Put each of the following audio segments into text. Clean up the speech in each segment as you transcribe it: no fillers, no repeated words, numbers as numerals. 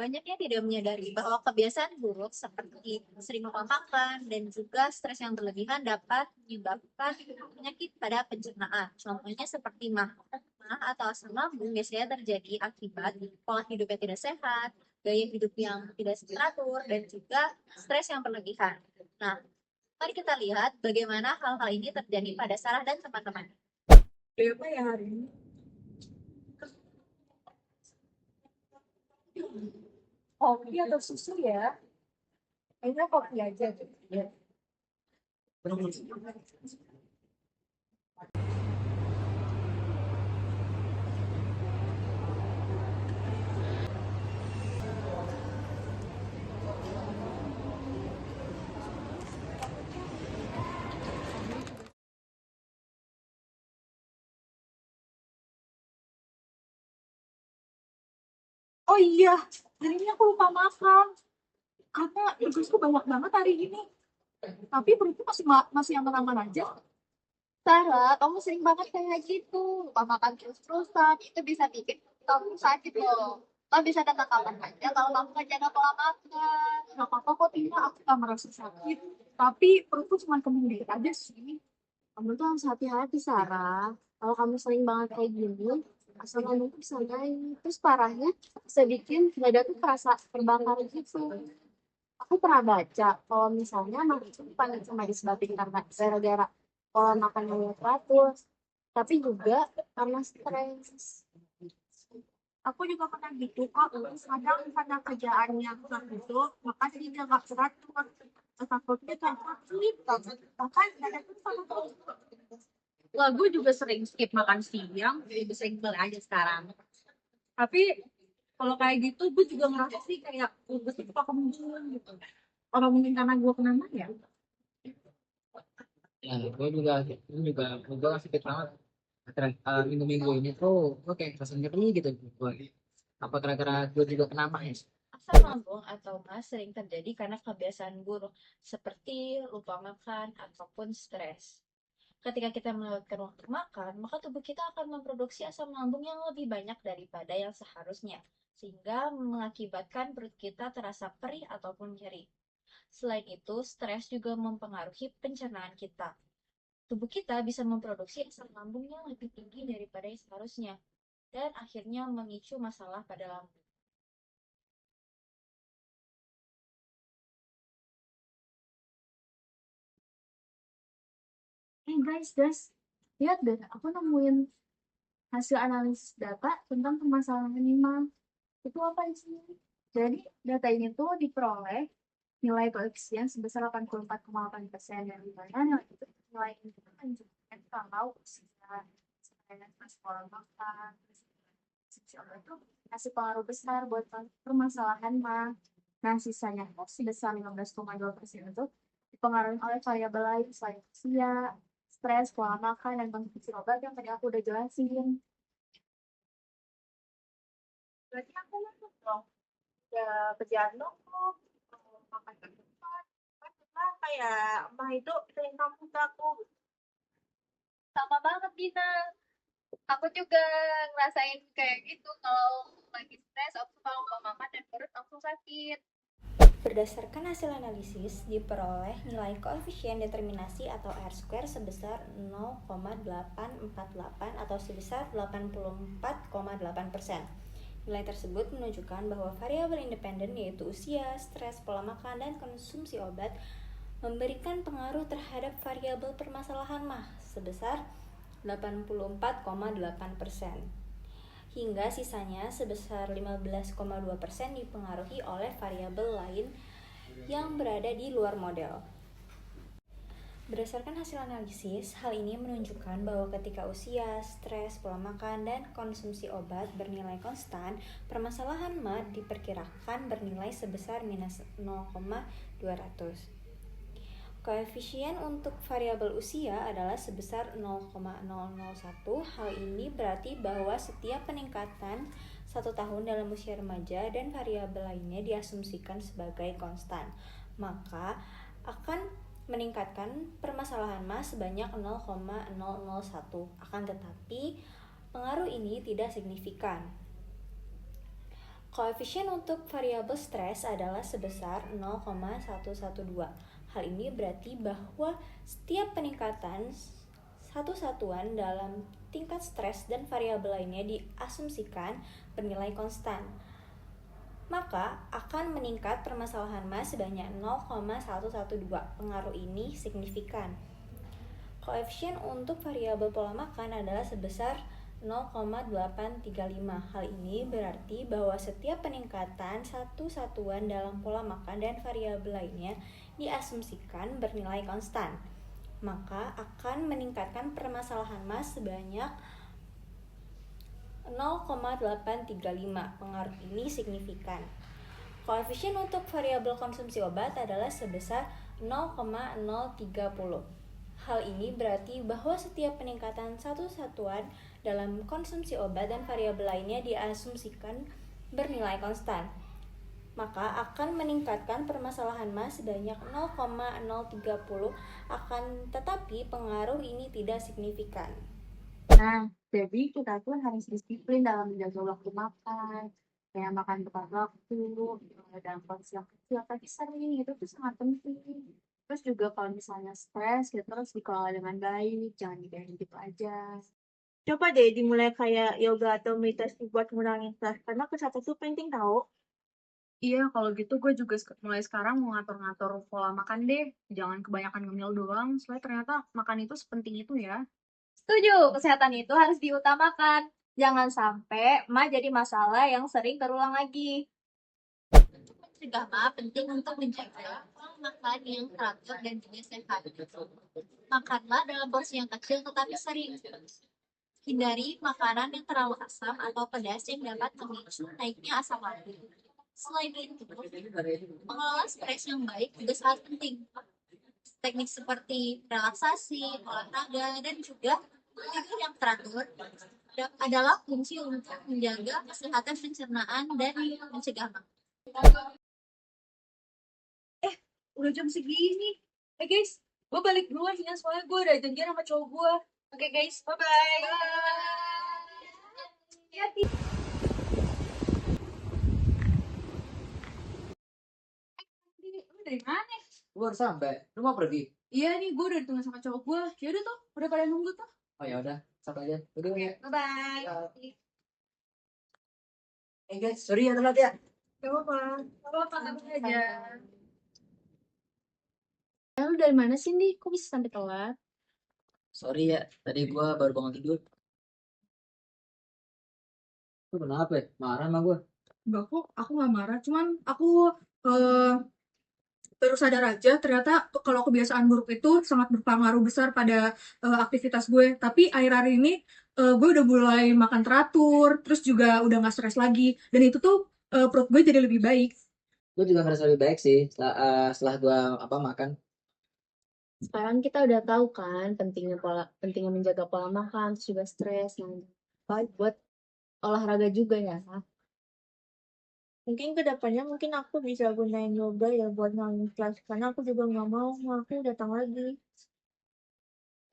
Banyak yang tidak menyadari bahwa kebiasaan buruk seperti sering lupa makan dan juga stres yang berlebihan dapat menyebabkan penyakit pada pencernaan. Contohnya seperti mah atau asam lambung biasanya terjadi akibat pola hidup yang tidak sehat, gaya hidup yang tidak teratur, dan juga stres yang berlebihan. Nah, mari kita lihat bagaimana hal-hal ini terjadi pada Sarah dan teman-teman. Apa ya hari ini? Kopi atau susu ya? Kayaknya kopi aja deh. Ya. Oh iya, hari ini aku lupa makan. Karena tugasku banyak banget hari ini. Tapi perutku masih aman-aman aja. Sarah, kamu sering banget kayak gitu. Lupa makan terus-terusan, itu bisa bikin kamu sakit loh. Kamu bisa datang kapan aja kalau kamu nggak jaga pola makan. Gak apa-apa kok, Tina. Aku gak merasa sakit. Tapi perutku cuma kembung dikit aja sih. Kamu tuh harus hati-hati, Sarah. Kalau kamu sering banget kayak gini, asam lambung tuh bisa naik. Terus parahnya, sedikit dada tuh terasa terbakar gitu. Aku pernah baca, kalau misalnya mah itu bukan cuma disebabkan karena gara-gara pola makan yang nggak teratur, tapi juga karena stres. Aku juga pernah gitu kok. Kadang karena kerjaannya kurang gitu, makanya dia gak teratur. Takutnya kayak sakit. Bahkan dadaku sama Wah, gue juga sering skip makan siang, lebih sering beli aja sekarang. Tapi kalau kayak gitu, gue juga ngerasa sih kayak gue tuh suka kemungkinan gitu. Orang mungkin karena gue kena mah ya. Ya, gue juga sakit banget. Minggu-minggu ini tuh gue kayak rasa nyeri gitu gue. Apa gara-gara gue juga kena mah ya? Asam lambung atau MAS sering terjadi karena kebiasaan buruk seperti lupa makan ataupun stres. Ketika kita melewatkan waktu makan, maka tubuh kita akan memproduksi asam lambung yang lebih banyak daripada yang seharusnya, sehingga mengakibatkan perut kita terasa perih ataupun nyeri. Selain itu, stres juga mempengaruhi pencernaan kita. Tubuh kita bisa memproduksi asam lambung yang lebih tinggi daripada yang seharusnya, dan akhirnya memicu masalah pada lambung. Guys, lihat deh, aku nemuin hasil analisis data tentang permasalahan lima. Itu apa isinya? Jadi, data ini tuh diperoleh nilai koefisien sebesar 84,8%, dan di mana nilai itu nilai ini tuh menunjukkan kalau usia, stres, pola makan, konsumsi obat itu kasih pengaruh besar buat permasalahan mah. Nah, sisanya tuh sebesar 15,2% itu dipengaruhi oleh variabel lain selain usia, stres, pola makan, dan konsumsi obat yang tadi aku udah jelasin. berarti aku masuk dong. Ya kerjaan dong kok. Makan di tempat. Kan kita kayak emak itu sering kampung ke aku. Sama banget, Dina. Aku juga ngerasain kayak gitu. Kalau lagi stres, aku suka lupa makan dan perut langsung sakit. Berdasarkan hasil analisis, diperoleh nilai koefisien determinasi atau R-square sebesar 0,848 atau sebesar 84,8%. Nilai tersebut menunjukkan bahwa variabel independen yaitu usia, stres, pola makan, dan konsumsi obat memberikan pengaruh terhadap variabel permasalahan mah sebesar 84,8%. Hingga sisanya sebesar 15,2% dipengaruhi oleh variabel lain yang berada di luar model. Berdasarkan hasil analisis, hal ini menunjukkan bahwa ketika usia, stres, pola makan, dan konsumsi obat bernilai konstan, permasalahan MAD diperkirakan bernilai sebesar minus 0,200. Koefisien untuk variabel usia adalah sebesar 0,001. Hal ini berarti bahwa setiap peningkatan 1 tahun dalam usia remaja dan variabel lainnya diasumsikan sebagai konstan, maka akan meningkatkan permasalahan MAS sebanyak 0,001. Akan tetapi, pengaruh ini tidak signifikan. Koefisien untuk variabel stres adalah sebesar 0,112. Hal ini berarti bahwa setiap peningkatan satu satuan dalam tingkat stres dan variabel lainnya diasumsikan bernilai konstan, maka akan meningkat permasalahan mas sebanyak 0,112. Pengaruh ini signifikan. Koefisien untuk variabel pola makan adalah sebesar 0,835. Hal ini berarti bahwa setiap peningkatan satu satuan dalam pola makan dan variabel lainnya diasumsikan bernilai konstan, maka akan meningkatkan permasalahan mas sebanyak 0,835. Pengaruh ini signifikan. Koefisien untuk variabel konsumsi obat adalah sebesar 0,030. Hal ini berarti bahwa setiap peningkatan satu satuan dalam konsumsi obat dan variabel lainnya diasumsikan bernilai konstan, maka akan meningkatkan permasalahan mas sebanyak 0,030. Akan tetapi pengaruh ini tidak signifikan. Nah, jadi kita tuh harus disiplin dalam menjaga waktu makan, kayak makan tepat waktu, dalam porsi yang kecil tapi sering, itu tuh sangat penting. Terus juga kalau misalnya stres, kita harus dikelola dengan baik, jangan dibiarin gitu aja. Coba deh dimulai kayak yoga atau meditasi buat ngurangin stres, karena kesehatan itu penting tau. Iya, kalau gitu gue juga mulai sekarang mau ngatur-ngatur pola makan deh. Jangan kebanyakan ngemil doang, soalnya ternyata makan itu sepenting itu ya. Setuju, kesehatan itu harus diutamakan. Jangan sampai mah jadi masalah yang sering terulang lagi. Mencegah mah penting untuk menjaga pola makan yang teratur dan juga sehat. Makanlah dalam porsi yang kecil tetapi sering. Hindari makanan yang terlalu asam atau pedas yang dapat memicu naiknya asam lambung. Selain itu, mengelola stres yang baik juga sangat penting. Teknik seperti relaksasi, olahraga, dan juga tidur yang teratur adalah kunci untuk menjaga kesehatan pencernaan dan mencegah makan. Udah jam segini. Guys, gue balik duluan ya, soalnya gue ada janjian sama cowok gue. Oke guys, bye-bye. Lu dari mana? Gue harus sampai. Lu mau pergi? Iya nih, gue udah ditunggu sama cowok gue. Yaudah tuh, udah pada nunggu tuh. Oh ya udah, sampai aja. Udah ya. Bye-bye. Guys, sorry ya telat ya. Gak apa-apa. Gak apa-apa, santai aja. Lu dari mana sih, Ndi? Kok bisa sampai telat? Sorry ya, tadi gue baru bangun tidur. Lu kenapa ya? Marah sama gue? Enggak kok, aku gak marah. Cuman aku baru sadar aja ternyata kalau kebiasaan buruk itu sangat berpengaruh besar pada aktivitas gue. Tapi akhir-akhir ini gue udah mulai makan teratur, terus juga udah gak stres lagi. Dan itu tuh perut gue jadi lebih baik. Gue juga ngerasa lebih baik sih setelah gue makan. Sekarang kita udah tahu kan pentingnya menjaga pola makan, terus juga stres, baik buat olahraga juga ya. Mungkin kedepannya mungkin aku bisa gunain yoga ya buat ngilangin stres, karena aku juga nggak mau aku datang lagi.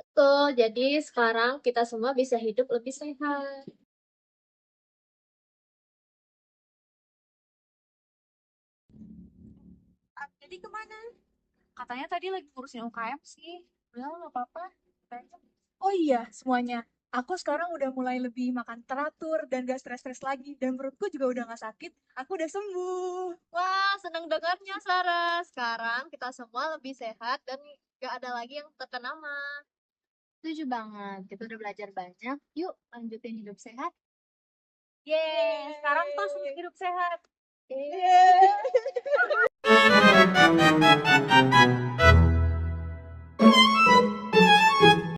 Betul, jadi sekarang kita semua bisa hidup lebih sehat. Jadi kemana? Katanya tadi lagi ngurusin UKM sih. Udah gak apa-apa. Oh iya, semuanya. Aku sekarang udah mulai lebih makan teratur dan gak stres-stres lagi. Dan perutku juga udah gak sakit. Aku udah sembuh. Wah, senang dengarnya, Sarah. Sekarang kita semua lebih sehat dan gak ada lagi yang terkena mah. Setuju banget. Kita udah belajar banyak. Yuk, lanjutin hidup sehat. Yeay, sekarang pas hidup sehat. Yeay.